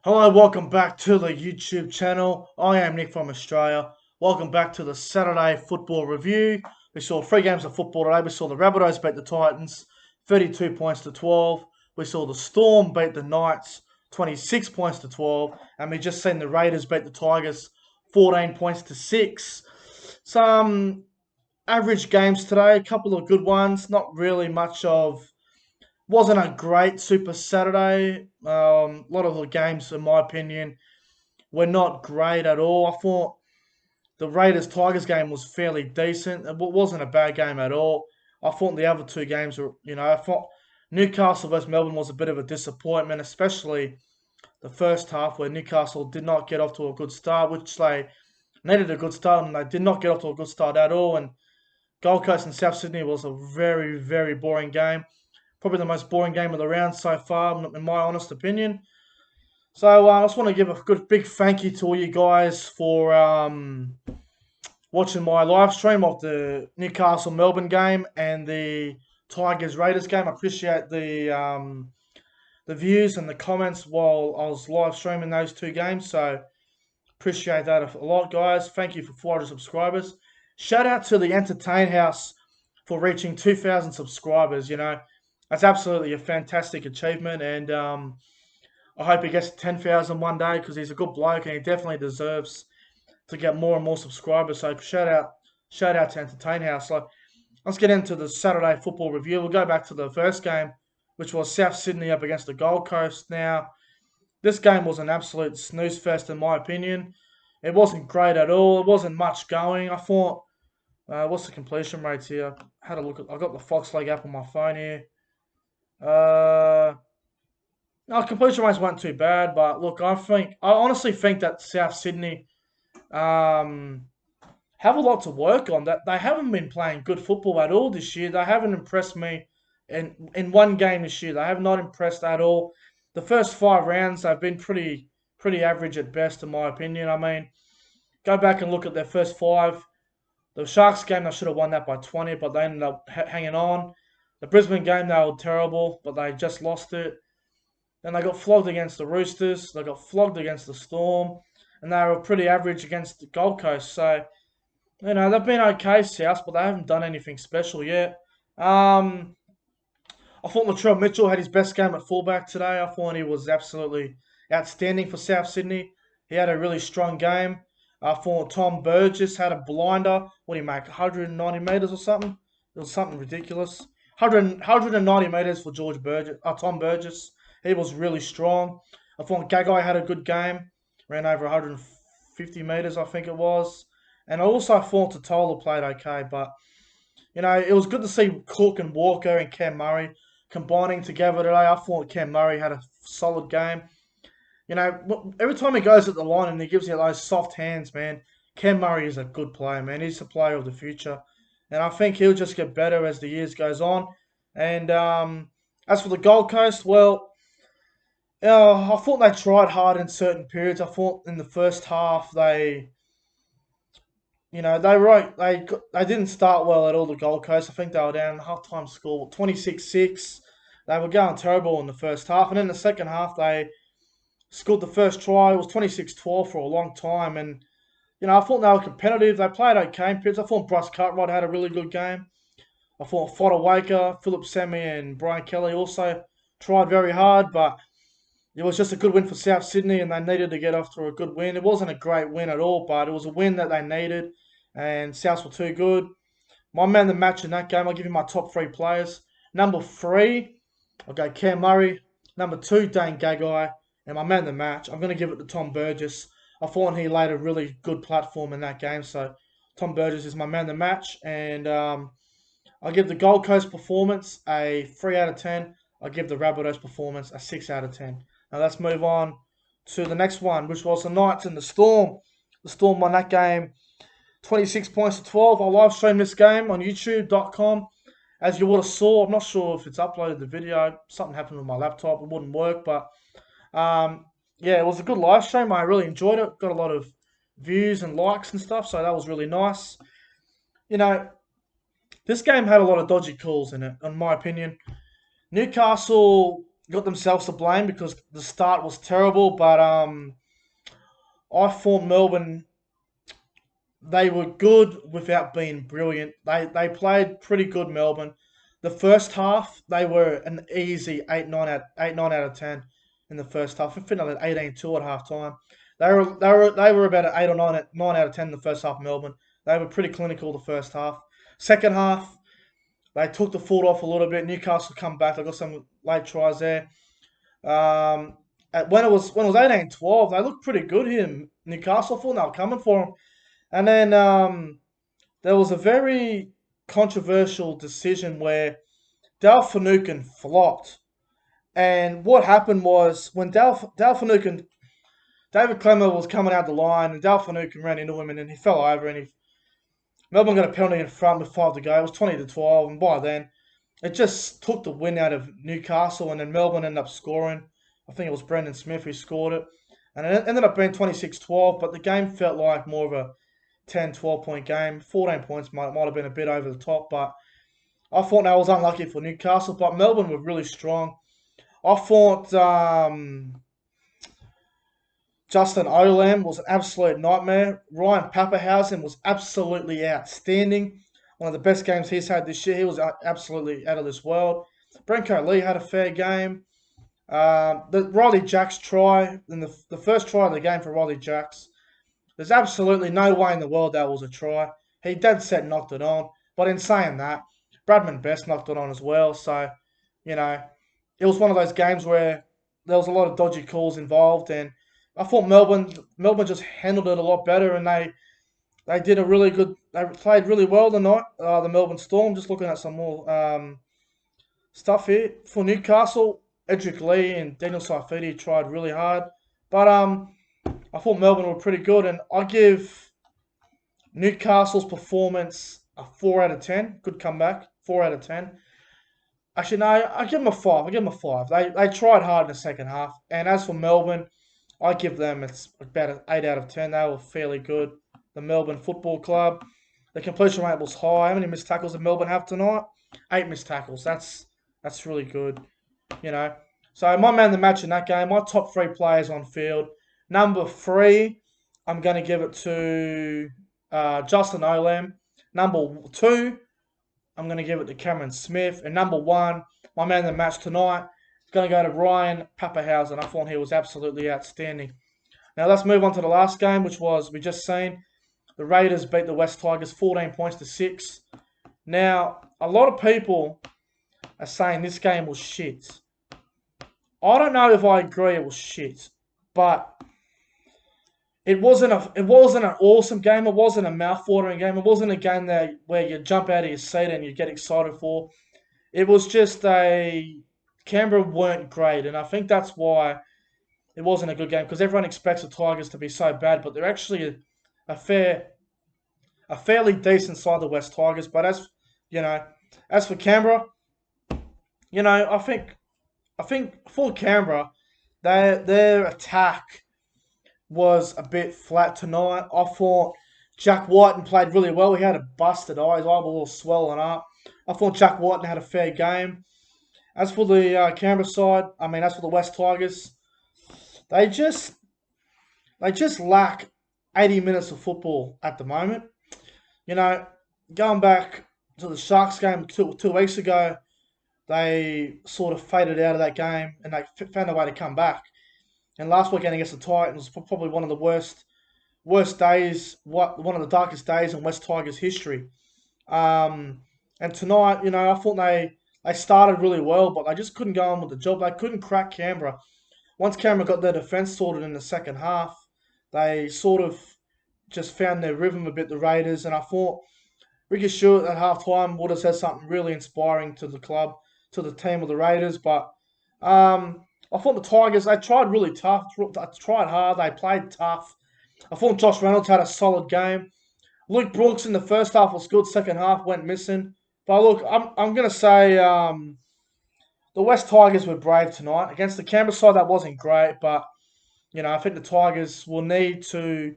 Hello, welcome back to the YouTube channel. I am Nick from Australia. Welcome back to the Saturday football review. We saw three games of football today. We saw the Rabbitohs beat the Titans 32 points to 12. We saw the Storm beat the Knights 26 points to 12. And we just seen the Raiders beat the Tigers 14 points to 6. Some average games today, a couple of good ones. Not really much of wasn't a great Super Saturday. A lot of the games, in my opinion, were not great at all. I thought the Raiders Tigers game was fairly decent. It wasn't a bad game at all. I thought the other two games were, I thought Newcastle versus Melbourne was a bit of a disappointment, especially the first half where Newcastle did not get off to a good start, which they needed a good start, and they did not get off to a good start at all. And Gold Coast and South Sydney was a very, very boring game. Probably the most boring game of the round so far, in my honest opinion. So I just want to give a good big thank you to all you guys for watching my live stream of the Newcastle Melbourne game and the Tigers Raiders game. I appreciate the views and the comments while I was live streaming those two games. So appreciate that a lot, guys. Thank you for 400 subscribers. Shout out to the Entertain House for reaching 2,000 subscribers. That's absolutely a fantastic achievement, and I hope he gets to 10,000 one day because he's a good bloke and he definitely deserves to get more and more subscribers. So shout out to Entertain House. So let's get into the Saturday football review. We'll go back to the first game, which was South Sydney up against the Gold Coast. Now, this game was an absolute snooze fest in my opinion. It wasn't great at all. It wasn't much going. I thought, what's the completion rates here? I had a look at. I got the Foxleg app on my phone here. No, completion rates weren't too bad, but look, I honestly think that South Sydney um, have a lot to work on. That they haven't been playing good football at all this year. They haven't impressed me in one game this year. They have not impressed at all. The first 5 rounds they've been pretty average at best, in my opinion. I mean, go back and look at their first five. The Sharks game they should have won that by 20, but they ended up hanging on. The Brisbane game they were terrible, but they just lost it. Then they got flogged against the Roosters. They got flogged against the Storm, and they were pretty average against the Gold Coast. So they've been okay, South, but they haven't done anything special yet. I thought Latrell Mitchell had his best game at fullback today. I thought he was absolutely outstanding for South Sydney. He had a really strong game. I thought Tom Burgess had a blinder. What did he make? 190 metres or something? It was something ridiculous. 190 metres for Tom Burgess. He was really strong. I thought Gagai had a good game. Ran over 150 metres, I think it was. And I also thought Totola played okay. But, it was good to see Cook and Walker and Cam Murray combining together today. I thought Cam Murray had a solid game. Every time he goes at the line and he gives you those soft hands, man, Cam Murray is a good player, man. He's a player of the future. And I think he'll just get better as the years goes on. And as for the Gold Coast, well, I thought they tried hard in certain periods. I thought in the first half they didn't start well at all. The Gold Coast, I think they were down halftime score 26-6. They were going terrible in the first half, and in the second half they scored the first try. It was 26-12 for a long time, and I thought they were competitive. They played okay in periods. I thought Bryce Cartwright had a really good game. I thought Fodawaker, Philip Semi, and Brian Kelly also tried very hard, but it was just a good win for South Sydney, and they needed to get off to a good win. It wasn't a great win at all, but it was a win that they needed, and Souths were too good. My man of the match in that game, I'll give you my top 3 players. Number 3, I'll go Cam Murray. Number 2, Dane Gagai. And my man of the match, I'm going to give it to Tom Burgess. I thought he laid a really good platform in that game, so Tom Burgess is my man of the match. And I'll give the Gold Coast performance a 3 out of 10. I'll give the Rabbitohs performance a 6 out of 10. Now let's move on to the next one, which was the Knights and the Storm. The Storm won that game 26 points to 12. I'll live stream this game on youtube.com. As you would have saw, I'm not sure if it's uploaded the video. Something happened with my laptop. It wouldn't work, but yeah, it was a good live stream. I really enjoyed it. Got a lot of views and likes and stuff, so that was really nice. This game had a lot of dodgy calls in it, in my opinion. Newcastle got themselves to blame because the start was terrible. But I thought Melbourne, they were good without being brilliant. They played pretty good, Melbourne. The first half they were an easy 8 9 out of 10 in the first half. I think they had 18-2 at half time. They were about an 8 or 9 out of 10 in the first half. Melbourne, they were pretty clinical the first half. Second half they took the foot off a little bit. Newcastle come back. They got some late tries there. Um, when it was 18-12, they looked pretty good here in Newcastle. I thought they were coming for them. And then there was a very controversial decision where Dal Finucane flopped. And what happened was when Dal Finucane, David Clemmer was coming out the line, and Dal Finucane ran into him, and then he fell over, and Melbourne got a penalty in front with 5 to go. It was 20-12, and by then it just took the win out of Newcastle, and then Melbourne ended up scoring. I think it was Brendan Smith who scored it, and it ended up being 26-12. But the game felt like more of a 10, 12 point game. 14 points might have been a bit over the top, but I thought that was unlucky for Newcastle. But Melbourne were really strong. I thought Justin Olam was an absolute nightmare. Ryan Pappenhausen was absolutely outstanding. One of the best games he's had this year. He was absolutely out of this world. Brenko Lee had a fair game. The Riley Jacks try, in the first try of the game for Riley Jacks, there's absolutely no way in the world that was a try. He dead set knocked it on. But in saying that, Bradman Best knocked it on as well. So, you know, it was one of those games where there was a lot of dodgy calls involved, and I thought Melbourne just handled it a lot better, and they did a really good. They played really well tonight. The Melbourne Storm. Just looking at some more stuff here for Newcastle. Edric Lee and Daniel Saifidi tried really hard, but I thought Melbourne were pretty good, and I give Newcastle's performance a 4 out of 10. Good comeback, 4 out of 10. Actually, no, I give them a 5. I give them a 5. They tried hard in the second half, and as for Melbourne, I give them it's about an 8 out of 10. They were fairly good. The Melbourne Football Club. The completion rate was high. How many missed tackles did Melbourne have tonight? 8 missed tackles. That's really good. You know. So my man of the match in that game, my top 3 players on field. Number 3, I'm going to give it to Justin Olam. Number 2, I'm going to give it to Cameron Smith. And number 1, my man of the match tonight, is going to go to Ryan Pappenhausen. I thought he was absolutely outstanding. Now let's move on to the last game, which was, we just seen, the Raiders beat the West Tigers 14 points to 6. Now, a lot of people are saying this game was shit. I don't know if I agree it was shit, but it wasn't an awesome game. It wasn't a mouth-watering game. It wasn't a game where you jump out of your seat and you get excited for. It was just Canberra weren't great, and I think that's why it wasn't a good game, because everyone expects the Tigers to be so bad, but they're actually a fairly decent side, the West Tigers. But as for Canberra, I think for Canberra, their attack was a bit flat tonight. I thought Jack Whiten played really well. He had a busted eye. His eyeball was swollen up. I thought Jack Whiten had a fair game. As for the Canberra side, as for the West Tigers, they just lack 80 minutes of football at the moment. Going back to the Sharks game 2 weeks ago, they sort of faded out of that game, and they found a way to come back. And last weekend against the Titans was probably one of the worst days, one of the darkest days in West Tigers history. And tonight, I thought they started really well, but they just couldn't go on with the job. They couldn't crack Canberra. Once Canberra got their defence sorted in the second half, they sort of just found their rhythm a bit, the Raiders. And I thought Ricky Stewart at halftime would have said something really inspiring to the club, to the team of the Raiders. But I thought the Tigers, they tried really tough. They tried hard. They played tough. I thought Josh Reynolds had a solid game. Luke Brooks in the first half was good. Second half went missing. But look, I'm going to say the West Tigers were brave tonight. Against the Canberra side, that wasn't great. But, I think the Tigers will need to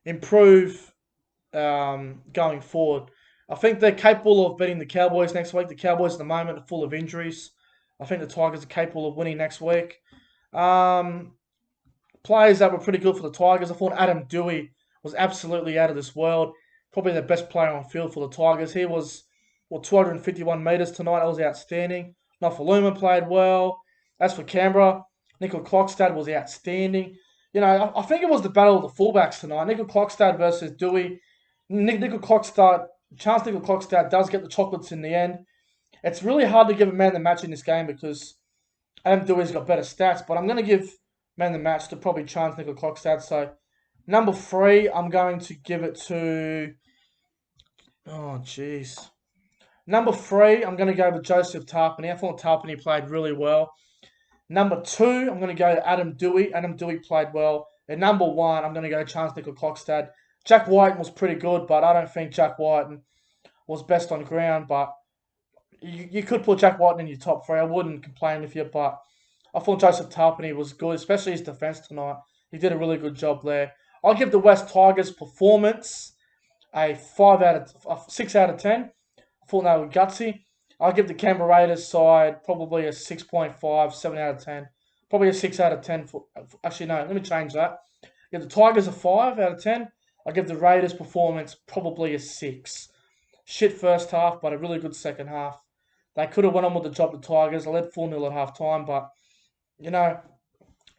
improve going forward. I think they're capable of beating the Cowboys next week. The Cowboys at the moment are full of injuries. I think the Tigers are capable of winning next week. Um, Players that were pretty good for the Tigers. I thought Adam Dewey was absolutely out of this world. Probably the best player on field for the Tigers. He was, 251 metres tonight. That was outstanding. Nofaluma played well. As for Canberra, Nickel Clockstad was outstanding. I think it was the battle of the fullbacks tonight. Nickel Clockstad versus Dewey. Nickel Clockstad, Chance Nickel Clockstad does get the chocolates in the end. It's really hard to give a man the match in this game because Adam Dewey's got better stats, but I'm going to give man the match to probably Chance Nickel Clockstad. So, number 3, I'm going to give it to. Oh, jeez. Number 3, I'm going to go with Joseph Tarpany. I thought Tarpany played really well. Number 2, I'm going to go to Adam Dewey. Adam Dewey played well. And number 1, I'm going to go Chance Nickel Clockstad. Jack Whiten was pretty good, but I don't think Jack Whiten was best on ground. But you could put Jack Whiten in your top 3. I wouldn't complain with you, but I thought Joseph Tarpany was good, especially his defence tonight. He did a really good job there. I'll give the West Tigers performance a 6 out of 10. I thought they were gutsy. I'll give the Canberra Raiders side probably a 6.5, 7 out of 10. Probably a 6 out of 10. Actually, no, let me change that. Give the Tigers a 5 out of 10. I'll give the Raiders performance probably a 6. Shit first half, but a really good second half. They could have went on with the job, the Tigers. I led 4-0 at half time, but,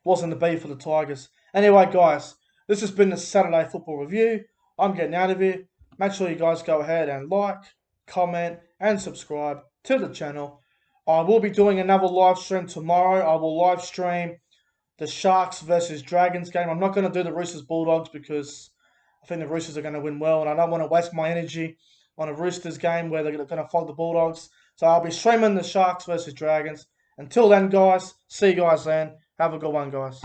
wasn't the be for the Tigers. Anyway, guys, this has been the Saturday Football Review. I'm getting out of here. Make sure you guys go ahead and like, comment, and subscribe to the channel. I will be doing another live stream tomorrow. I will live stream the Sharks versus Dragons game. I'm not going to do the Roosters Bulldogs because I think the Roosters are going to win well, and I don't want to waste my energy on a Roosters game where they're going to flog the Bulldogs. So I'll be streaming the Sharks versus Dragons. Until then, guys, see you guys then. Have a good one, guys.